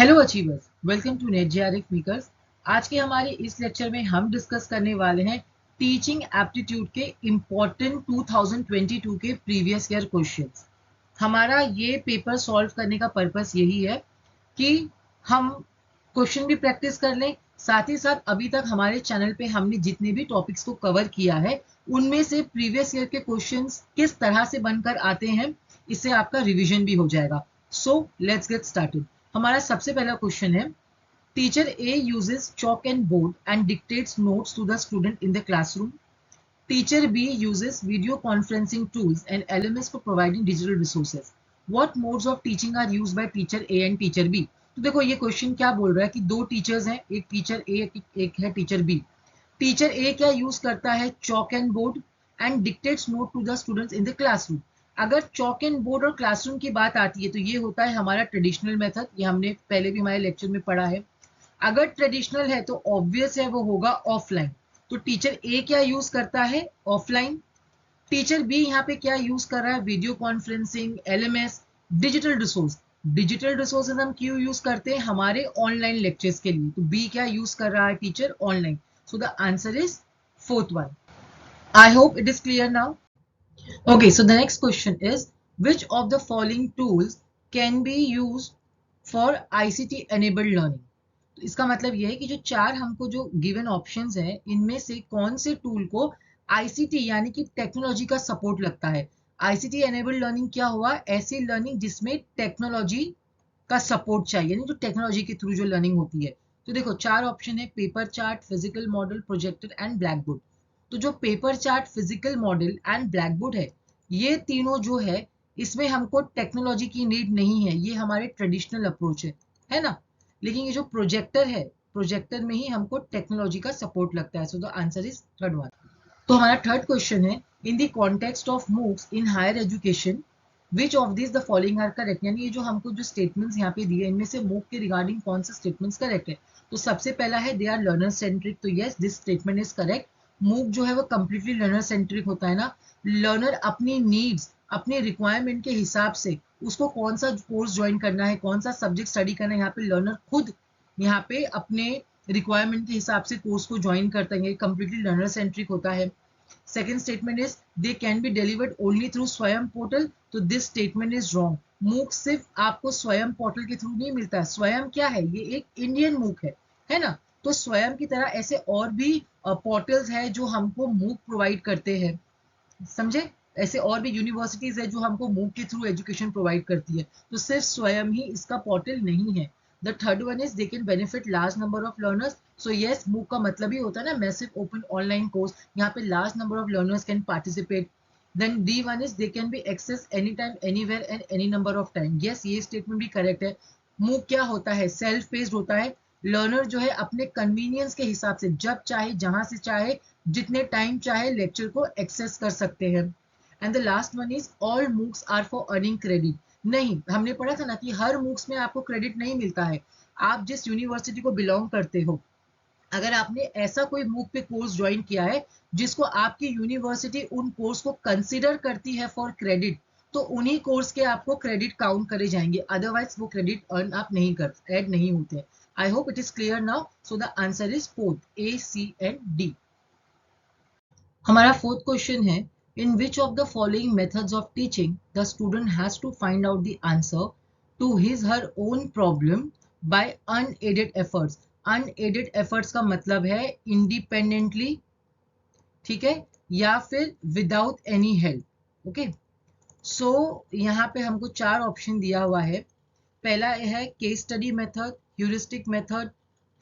Hello achievers, welcome to NET JRF makers. आज के हमारे इस लेक्चर में हम डिस्कस करने वाले हैं टीचिंग एप्टीट्यूड के इम्पोर्टेंट 2022 के प्रीवियस ईयर क्वेश्चंस। हमारा ये पेपर सॉल्व करने का पर्पस यही है कि हम क्वेश्चन भी प्रैक्टिस कर लें, साथ ही साथ अभी तक हमारे चैनल पे हमने जितने भी टॉपिक्स को कवर किया है उनमें से प्रीवियस ईयर के क्वेश्चंस किस तरह से बनकर आते हैं, इससे आपका रिवीजन भी हो जाएगा। So let's get started. हमारा सबसे पहला क्वेश्चन है, teacher A uses chalk and board and dictates notes to the student in the classroom. Teacher B uses video conferencing tools and LMS for providing digital resources. What modes of teaching are used by teacher A and teacher B? तो देखो ये question क्या बोल रहा है कि दो teachers हैं, एक टीचर ए एक है टीचर बी। टीचर ए क्या यूज करता है, chalk and board and dictates note to the students in the classroom. अगर चॉक एंड बोर्ड और क्लासरूम की बात आती है तो ये होता है हमारा ट्रेडिशनल मेथड, ये हमने पहले भी हमारे लेक्चर में पढ़ा है। अगर ट्रेडिशनल है तो ऑब्वियस है वो होगा ऑफलाइन, तो टीचर ए क्या यूज करता है, ऑफलाइन। टीचर बी यहाँ पे क्या यूज कर रहा है, video conferencing, LMS, digital resource. Digital resources हम क्यों यूज करते हैं, हमारे ऑनलाइन लेक्चर्स के लिए, तो बी क्या यूज कर रहा है, teacher online. So the answer is fourth one. I hope it is clear now. Okay, so the next question is, which of the following tools can be used for ICT enabled learning? तो इसका मतलब यह है कि जो चार हमको जो गिवन ऑप्शंस हैं इनमें से कौन से टूल को आईसीटी यानी कि टेक्नोलॉजी का सपोर्ट लगता है। आईसीटी एनेबल्ड लर्निंग क्या हुआ, ऐसी लर्निंग जिसमें टेक्नोलॉजी का सपोर्ट चाहिए, यानी जो टेक्नोलॉजी के थ्रू जो लर्निंग होती है। तो देखो चार ऑप्शन है, paper chart, physical model, projector and black board. तो जो paper chart, physical model and black board है, ये तीनों जो है इसमें हमको टेक्नोलॉजी की नीड नहीं है, ये हमारे ट्रेडिशनल अप्रोच है ना। लेकिन ये जो प्रोजेक्टर है, प्रोजेक्टर में ही हमको टेक्नोलॉजी का सपोर्ट लगता है। So the answer is third one. तो हमारा थर्ड क्वेश्चन है, in the context of MOOCs in higher education which of this the following are correct. यानी ये जो हमको जो स्टेटमेंट्स यहाँ पे दिए इनमें से मूव के रिगार्डिंग कौन से स्टेटमेंट्स करेक्ट है। तो सबसे पहला है दे आर लर्नर सेंट्रिक, तो yes this statement is correct. Move जो है वो कंप्लीटली लर्नर सेंट्रिक होता है ना। लर्नर अपनी नीड्स, अपने रिक्वायरमेंट के हिसाब से उसको कौन सा कोर्स ज्वाइन करना है, कौन सा सब्जेक्ट स्टडी करना है, यहाँ पे लर्नर खुद यहाँ पे अपने रिक्वायरमेंट के हिसाब से कोर्स को ज्वाइन करता है, कंप्लीटली लर्नर सेंट्रिक होता है। Second statement is they can be delivered only through स्वयं पोर्टल, तो दिस स्टेटमेंट इज रॉन्ग। मूक सिर्फ आपको स्वयं पोर्टल के थ्रू नहीं मिलता है। स्वयं क्या है, ये एक इंडियन मूक है ना। तो स्वयं की तरह ऐसे और भी पोर्टल्स है जो हमको मूक प्रोवाइड करते हैं, समझे। ऐसे और भी यूनिवर्सिटीज है जो हमको मूक के थ्रू एजुकेशन प्रोवाइड करती है, तो सिर्फ स्वयं ही इसका पोर्टल नहीं है। The third one is they can benefit large number of learners. So yes, मूक का मतलब ही होता है ना मैसिव ओपन ऑनलाइन कोर्स, यहाँ पे large number of learners can participate. Then the one is they can be access any time anywhere and any number of time. Yes, ये statement भी करेक्ट है। मूक क्या होता है, सेल्फ पेस्ड होता है। लर्नर जो है अपने कन्वीनियंस के हिसाब से जब चाहे जहां से चाहे जितने टाइम चाहे लेक्चर को एक्सेस कर सकते हैं। And the last one is all MOOCs are for earning credit. नहीं, हमने पढ़ा था ना कि हर मूक्स में आपको क्रेडिट नहीं मिलता है। आप जिस यूनिवर्सिटी को बिलोंग करते हो, अगर आपने ऐसा कोई मूक पे कोर्स ज्वाइन किया है जिसको आपकी यूनिवर्सिटी उन कोर्स को कंसिडर करती है फॉर क्रेडिट, तो उन्हीं कोर्स के आपको क्रेडिट काउंट करे जाएंगे, अदरवाइज वो क्रेडिट अर्न आप नहीं कर, ऐड नहीं होते। I hope it is clear now. So the answer is fourth, A, C and D. हमारा फोर्थ क्वेश्चन है, in which of the following methods of teaching the student has to find out the answer to his her own problem by unaided efforts. Unaided efforts का मतलब है independently, ठीक है, या फिर without any help. Okay, so यहाँ पे हमको चार ऑप्शन दिया हुआ है। पहला है case study method, heuristic method,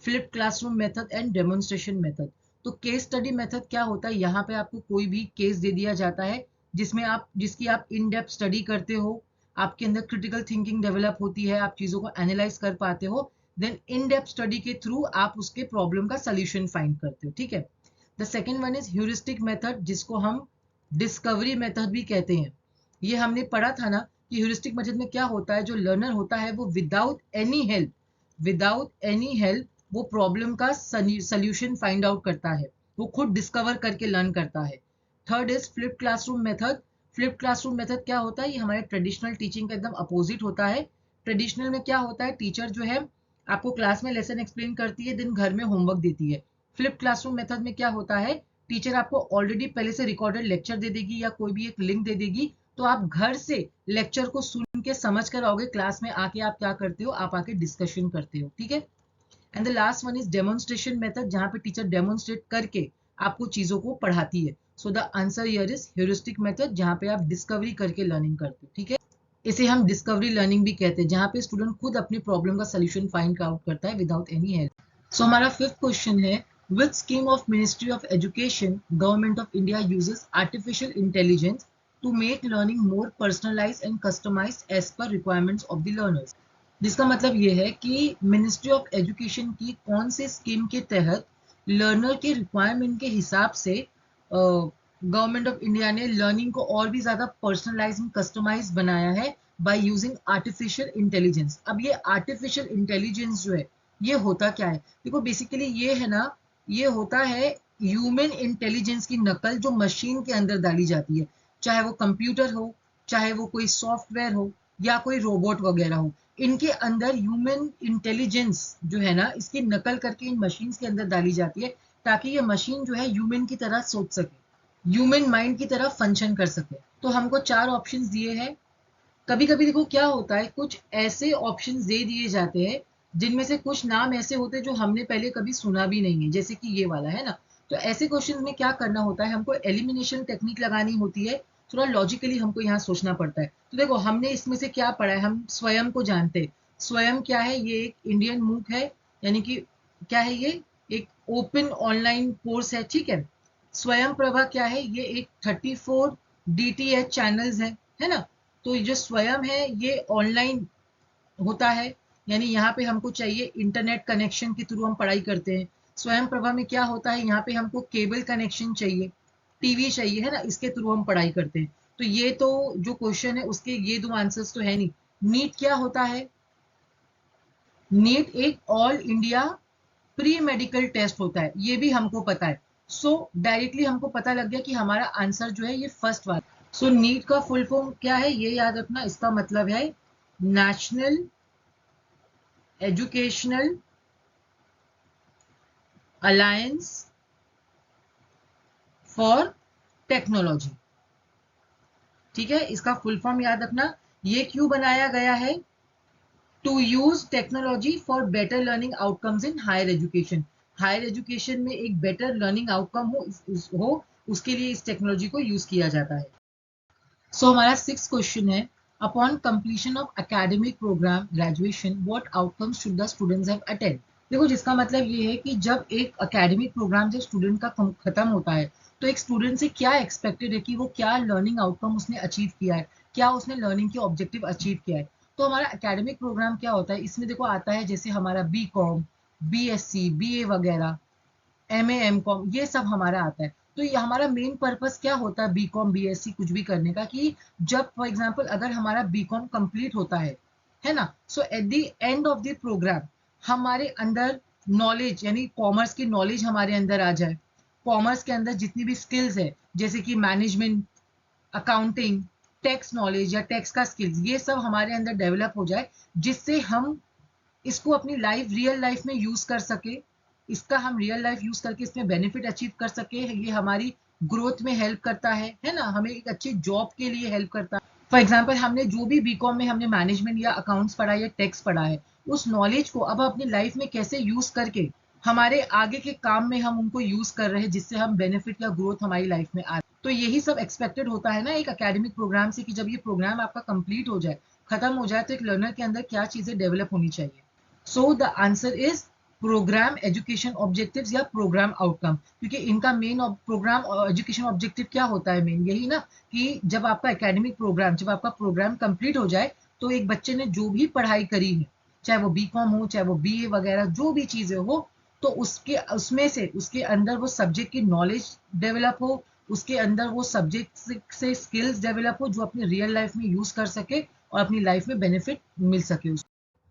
flip classroom method and demonstration method. तो केस स्टडी मेथड क्या होता है, यहाँ पे आपको कोई भी केस दे दिया जाता है जिसकी आप इन डेप्थ स्टडी करते हो, आपके अंदर क्रिटिकल थिंकिंग डेवलप होती है, आप चीज़ों को एनालाइज कर पाते हो। देन इन डेप्थ स्टडी के थ्रू आप उसके प्रॉब्लम का सोल्यूशन फाइंड करते हो, ठीक है। The second one is heuristic method, जिसको हम डिस्कवरी मेथड भी कहते हैं। ये हमने पढ़ा था ना कि ह्यूरिस्टिक मेथड में क्या होता है, जो लर्नर होता है वो विदाउट एनी हेल्प वो प्रॉब्लम का सोल्यूशन फाइंड आउट करता है, वो खुद डिस्कवर करके लर्न करता है। Third is flip classroom method. Flip classroom method क्या होता है, ये हमारे ट्रेडिशनल टीचिंग का एकदम अपोजिट होता है। ट्रेडिशनल में क्या होता है, टीचर जो है आपको क्लास में लेसन एक्सप्लेन करती है, दिन घर में होमवर्क देती है। फ्लिप क्लासरूम मेथड में क्या होता है, टीचर आपको ऑलरेडी पहले से रिकॉर्डेड लेक्चर दे देगी या कोई भी एक लिंक दे देगी, तो आप घर से लेक्चर को सुन के समझ कर आओगे, क्लास में आके आप क्या करते हो, आप आके डिस्कशन करते हो, ठीक है। And the last one is demonstration method, जहां पे टीचर डेमोन्स्ट्रेट करके आपको चीजों को पढ़ाती है। So the answer here is heuristic method, जहां पे आप डिस्कवरी करके लर्निंग करते हो, ठीक है। इसे हम डिस्कवरी लर्निंग भी कहते हैं, जहां पे स्टूडेंट खुद अपनी प्रॉब्लम का सोल्यूशन फाइंड आउट करता है विदाउट एनी हेल्प। सो हमारा फिफ्थ क्वेश्चन है, which scheme of ministry of education government of India uses artificial intelligence to make learning more personalise and customised as per requirements of the learners. जिसका मतलब ये है कि ministry of education की कौन से स्कीम के तहत लर्नर के रिक्वायरमेंट के हिसाब से गवर्नमेंट ऑफ इंडिया ने लर्निंग को और भी ज्यादा पर्सनलाइज एंड कस्टमाइज बनाया है बाय यूजिंग आर्टिफिशियल इंटेलिजेंस। अब ये आर्टिफिशियल इंटेलिजेंस जो है ये होता क्या है, देखो बेसिकली ये है ना, ये होता है ह्यूमन इंटेलिजेंस की नकल जो मशीन के अंदर डाली जाती है, चाहे वो कंप्यूटर हो, चाहे वो कोई सॉफ्टवेयर हो या कोई रोबोट वगैरह हो, इनके अंदर ह्यूमन इंटेलिजेंस जो है ना इसकी नकल करके इन मशीन्स के अंदर डाली जाती है, ताकि ये मशीन जो है ह्यूमन की तरह सोच सके, ह्यूमन माइंड की तरह फंक्शन कर सके। तो हमको चार ऑप्शंस दिए हैं। कभी कभी देखो क्या होता है, कुछ ऐसे ऑप्शंस दे दिए जाते हैं जिनमें से कुछ नाम ऐसे होते हैं जो हमने पहले कभी सुना भी नहीं है, जैसे कि ये वाला है ना। तो ऐसे क्वेश्चन में क्या करना होता है, हमको एलिमिनेशन टेक्निक लगानी होती है, थोड़ा लॉजिकली हमको यहाँ सोचना पड़ता है। तो देखो हमने इसमें से क्या पढ़ा है, हम स्वयं को जानते हैं। स्वयं क्या है, ये एक इंडियन मूक है, यानी कि क्या है, ये एक ओपन ऑनलाइन कोर्स है, ठीक है। स्वयं प्रभा क्या है, ये एक 34 DTH चैनल्स है ना। तो ये जो स्वयं है ये ऑनलाइन होता है, यानी यहाँ पे हमको चाहिए इंटरनेट कनेक्शन के थ्रू हम पढ़ाई करते हैं। स्वयं प्रभा में क्या होता है, यहाँ पे हमको केबल कनेक्शन चाहिए, टीवी चाहिए, है ना, इसके थ्रू हम पढ़ाई करते हैं। तो ये तो जो क्वेश्चन है उसके ये दो आंसर्स तो है नहीं। नीट क्या होता है, नीट एक all India pre medical test होता है, ये भी हमको पता है। सो डायरेक्टली हमको पता लग गया कि हमारा आंसर जो है ये फर्स्ट वाला। सो नीट का फुल फॉर्म क्या है ये याद रखना, इसका मतलब है national educational alliance for technology, ठीक है। इसका फुल फॉर्म याद रखना। ये क्यों बनाया गया है, to use technology for better learning outcomes in higher education. Higher education में एक बेटर लर्निंग आउटकम हो उसके लिए इस टेक्नोलॉजी को यूज किया जाता है। सो हमारा सिक्स क्वेश्चन है, upon completion of academic programme graduation what outcomes should the students have attend. देखो जिसका मतलब ये है कि जब एक एकेडमिक प्रोग्राम जब स्टूडेंट का खत्म होता है तो एक स्टूडेंट से क्या एक्सपेक्टेड है कि वो क्या लर्निंग आउटकम उसने अचीव किया है, क्या उसने लर्निंग के ऑब्जेक्टिव अचीव किया है। तो हमारा एकेडमिक प्रोग्राम क्या होता है, इसमें देखो आता है जैसे हमारा BCom, BSc, BA वगैरह, MA MCom, ये सब हमारा आता है। तो ये हमारा मेन पर्पस क्या होता है BCom BSc कुछ भी करने का, कि जब फॉर एग्जांपल अगर हमारा BCom कंप्लीट होता है ना, so at the end of the programme हमारे अंदर नॉलेज, यानी कॉमर्स की नॉलेज हमारे अंदर आ जाए। कॉमर्स के अंदर जितनी भी स्किल्स है जैसे कि मैनेजमेंट, अकाउंटिंग, टैक्स नॉलेज या टैक्स का स्किल्स, ये सब हमारे अंदर डेवलप हो जाए, जिससे हम इसको अपनी लाइफ रियल लाइफ में यूज कर सके, इसका हम रियल लाइफ यूज करके इसमें बेनिफिट अचीव कर सके। ये हमारी ग्रोथ में हेल्प करता है ना, हमें एक अच्छी जॉब के लिए हेल्प करता है। फॉर एग्जाम्पल हमने जो भी BCom में हमने मैनेजमेंट या अकाउंट्स पढ़ा या टैक्स पढ़ा है, उस नॉलेज को अब अपनी लाइफ में कैसे यूज करके हमारे आगे के काम में हम उनको यूज कर रहे हैं, जिससे हम बेनिफिट या ग्रोथ हमारी लाइफ में आ रहे। तो यही सब एक्सपेक्टेड होता है ना एक एकेडमिक प्रोग्राम से, कि जब ये प्रोग्राम आपका कंप्लीट हो जाए, खत्म हो जाए, तो एक लर्नर के अंदर क्या चीजें डेवलप होनी चाहिए। So the answer is programme education objectives या प्रोग्राम आउटकम, क्योंकि इनका मेन प्रोग्राम एजुकेशन ऑब्जेक्टिव क्या होता है, मेन यही ना, कि जब आपका एकेडमिक प्रोग्राम, जब आपका प्रोग्राम कंप्लीट हो जाए, तो एक बच्चे ने जो भी पढ़ाई करी है, चाहे वो BCom हो, चाहे वो BA वगैरह जो भी चीजें हो, तो उसके उसमें से उसके अंदर वो सब्जेक्ट की नॉलेज डेवलप हो, उसके अंदर वो सब्जेक्ट से स्किल्स डेवलप हो जो अपनी रियल लाइफ में यूज कर सके और अपनी लाइफ में बेनिफिट मिल सके उसको।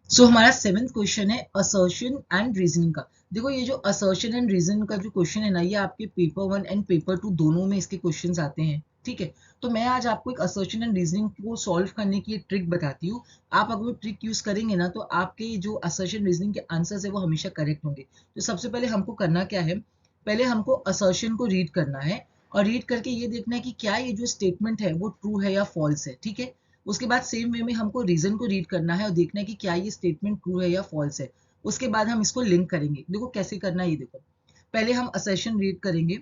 सो हमारा सेवेंथ क्वेश्चन है असर्शन एंड रीजनिंग का। देखो ये जो असर्शन एंड रीजनिंग का जो क्वेश्चन है ना, ये आपके पेपर 1 एंड पेपर 2 दोनों में इसके क्वेश्चंस आते हैं। ठीक है। तो मैं आज आपको एक असर्शन एंड रीजनिंग को सॉल्व करने की एक ट्रिक बताती हूँ। आप अगर वो ट्रिक यूज करेंगे ना, तो आपके जो असर्शन रीजनिंग के आंसर्स है वो हमेशा करेक्ट होंगे। तो सबसे पहले हमको करना क्या है, पहले हमको असर्शन को रीड करना है और रीड करके ये देखना है कि क्या ये जो स्टेटमेंट है वो ट्रू है या फॉल्स है। ठीक है। उसके बाद सेम वे में हमको रीजन को रीड करना है और देखना है कि क्या ये स्टेटमेंट ट्रू है या फॉल्स है। उसके बाद हम इसको लिंक करेंगे। देखो कैसे करना है ये देखो। पहले हम असर्शन रीड करेंगे।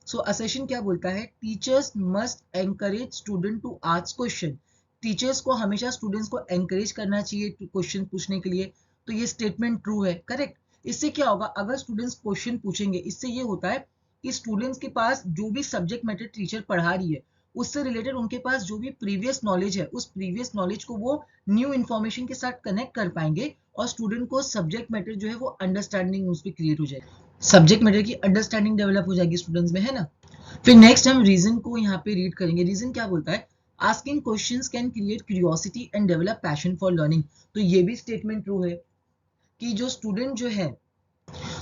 सो असर्शन क्या बोलता है, teachers must encourage student to ask question. Teachers को हमेशा स्टूडेंट्स को एनकरेज करना चाहिए क्वेश्चन पूछने के लिए। तो ये स्टेटमेंट ट्रू है, करेक्ट। इससे क्या होगा, अगर स्टूडेंट्स क्वेश्चन पूछेंगे, इससे ये होता है कि स्टूडेंट्स के पास जो भी सब्जेक्ट मैटर टीचर पढ़ा रही है उससे रिलेटेड उनके पास जो भी प्रीवियस नॉलेज है, उस प्रीवियस नॉलेज को वो न्यू इन्फॉर्मेशन के साथ कनेक्ट कर पाएंगे और स्टूडेंट को सब्जेक्ट मैटर जो है वो अंडरस्टैंडिंग उस पर क्रिएट हो जाएगी, सब्जेक्ट मैटर की अंडरस्टैंडिंग डेवलप हो जाएगी स्टूडेंट्स में, है ना। फिर नेक्स्ट हम रीजन को यहाँ पे रीड करेंगे। रीजन क्या बोलता है, asking questions can create curiosity and develop passion for learning. तो ये भी स्टेटमेंट ट्रू है कि जो स्टूडेंट जो है,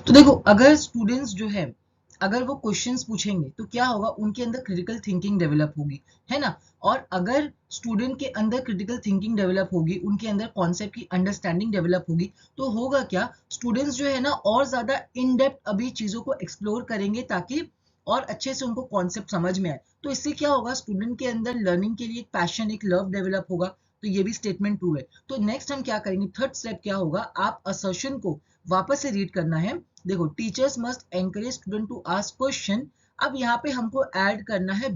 तो देखो अगर स्टूडेंट्स जो है अगर वो क्वेश्चंस पूछेंगे तो क्या होगा, उनके अंदर क्रिटिकल थिंकिंग डेवलप होगी, है ना। और अगर स्टूडेंट के अंदर क्रिटिकल थिंकिंग डेवलप होगी, उनके अंदर कॉन्सेप्ट की अंडरस्टैंडिंग डेवलप होगी, तो होगा क्या, स्टूडेंट्स जो है ना और ज्यादा इन डेप्थ अभी चीजों को एक्सप्लोर करेंगे ताकि और अच्छे से उनको कॉन्सेप्ट समझ में आए। तो इससे क्या होगा, स्टूडेंट के अंदर लर्निंग के लिए एक पैशन, एक लव डेवलप होगा। तो ये भी स्टेटमेंट ट्रू है। तो नेक्स्ट हम क्या करेंगे, थर्ड स्टेप क्या होगा, आप असर्शन को वापस से रीड करना है। देखो, teachers must encourage student to ask question. अब यहाँ पे हमको ऐड करना है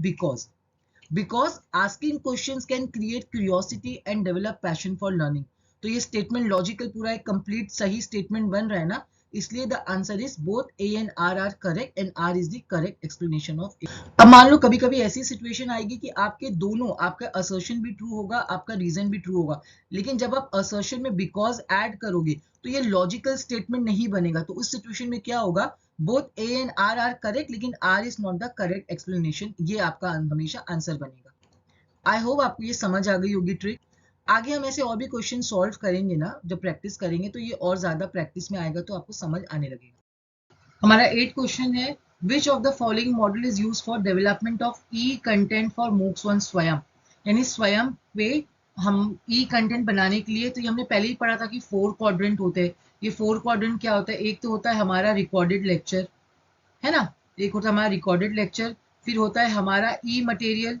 because asking questions can create curiosity and develop passion for learning. तो ये स्टेटमेंट लॉजिकल पूरा एक कंप्लीट सही स्टेटमेंट बन रहा है ना, इसलिए the answer is both A and R are correct and R is the correct explanation of A. अब मान लो कभी कभी ऐसी सिचुएशन आएगी कि आपके दोनों, आपका असर्शन भी ट्रू होगा, आपका रीजन भी ट्रू होगा, लेकिन जब आप असर्शन में बिकॉज ऐड करोगे तो ये लॉजिकल स्टेटमेंट नहीं बनेगा। तो उस सिचुएशन में क्या होगा, both A and R are correct लेकिन R is not the correct explanation, ये आपका हमेशा आंसर बनेगा। आई होप आपको ये समझ आ गई होगी ट्रिक। आगे हम ऐसे और भी क्वेश्चन सॉल्व करेंगे ना, जब प्रैक्टिस करेंगे तो ये और ज्यादा प्रैक्टिस में आएगा तो आपको समझ आने लगेगा। हमारा 8 क्वेश्चन है, विच of the following model is use for development of E content for MOOCs one स्वयं। यानी स्वयं पे हम ई कंटेंट बनाने के लिए, तो ये हमने पहले ही पढ़ा था कि 4 क्वाड्रेंट होते हैं। ये 4 क्वाड्रेंट क्या होता है, एक तो होता है हमारा रिकॉर्डेड लेक्चर, है ना, एक होता है हमारा रिकॉर्डेड लेक्चर, फिर होता है हमारा ई मटेरियल।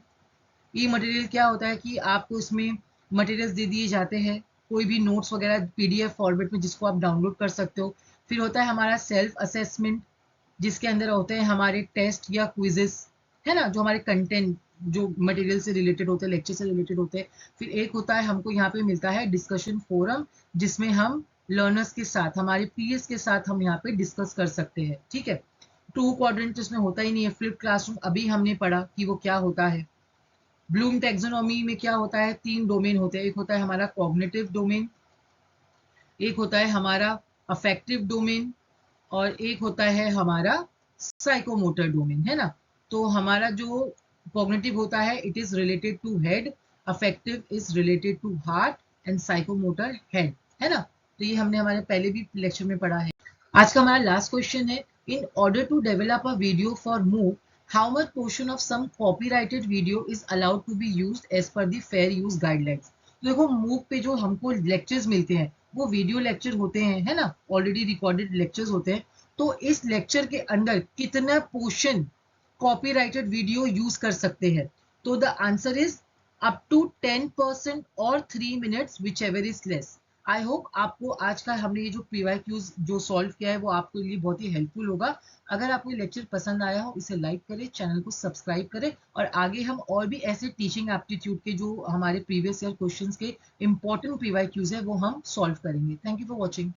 ई मटेरियल क्या होता है कि आपको इसमें मटेरियल्स दे दिए जाते हैं, कोई भी नोट्स वगैरह पीडीएफ फॉर्मेट में जिसको आप डाउनलोड कर सकते हो। फिर होता है हमारा सेल्फ असेसमेंट, जिसके अंदर होते हैं हमारे टेस्ट या क्विजेस, है ना, जो हमारे कंटेंट जो मटेरियल से रिलेटेड होते हैं, लेक्चर से रिलेटेड होते हैं। फिर एक होता है हमको यहाँ पे मिलता है डिस्कशन फोरम, जिसमें हम लर्नर्स के साथ, हमारे पीएस के साथ हम यहाँ पे डिस्कस कर सकते हैं। ठीक है। 2 क्वाड्रेंट इसमें होता ही नहीं है। फ्लिप क्लासरूम अभी हमने पढ़ा कि वो क्या होता है। ब्लूम टेक्सोनॉमी में क्या होता है, 3 डोमेन होते हैं, एक होता है हमारा कॉग्निटिव डोमेन, एक होता है हमारा अफेक्टिव डोमेन और एक होता है हमारा साइकोमोटर डोमेन, है ना। तो हमारा जो कॉग्निटिव होता है it is related to head, affective is related to heart and psychomotor head, है ना। तो ये हमने हमारे पहले भी लेक्चर में पढ़ा है। आज का हमारा लास्ट क्वेश्चन है, in order to develop a video for MOOC, how much portion of some copyrighted video is allowed to be used as per the fair use guidelines. तो देखो, मूव पे जो हमको लेक्चर्स मिलते हैं वो वीडियो लेक्चर होते हैं, है ना, ऑलरेडी रिकॉर्डेड लेक्चर्स होते हैं। तो इस लेक्चर के अंदर कितना पोर्शन कॉपीराइटेड वीडियो यूज कर सकते हैं। तो the answer is up to 10% और 3 minutes, whichever is less. I hope आपको आज का हमने ये जो पीवाईक्यूज जो सॉल्व किया है वो आपके लिए बहुत ही हेल्पफुल होगा। अगर आपको ये लेक्चर पसंद आया हो, इसे लाइक करें, चैनल को सब्सक्राइब करें और आगे हम और भी ऐसे टीचिंग एप्टीट्यूड के जो हमारे प्रीवियस ईयर क्वेश्चंस के इंपॉर्टेंट पीवाईक्यूज है वो हम सॉल्व करेंगे। Thank you for watching.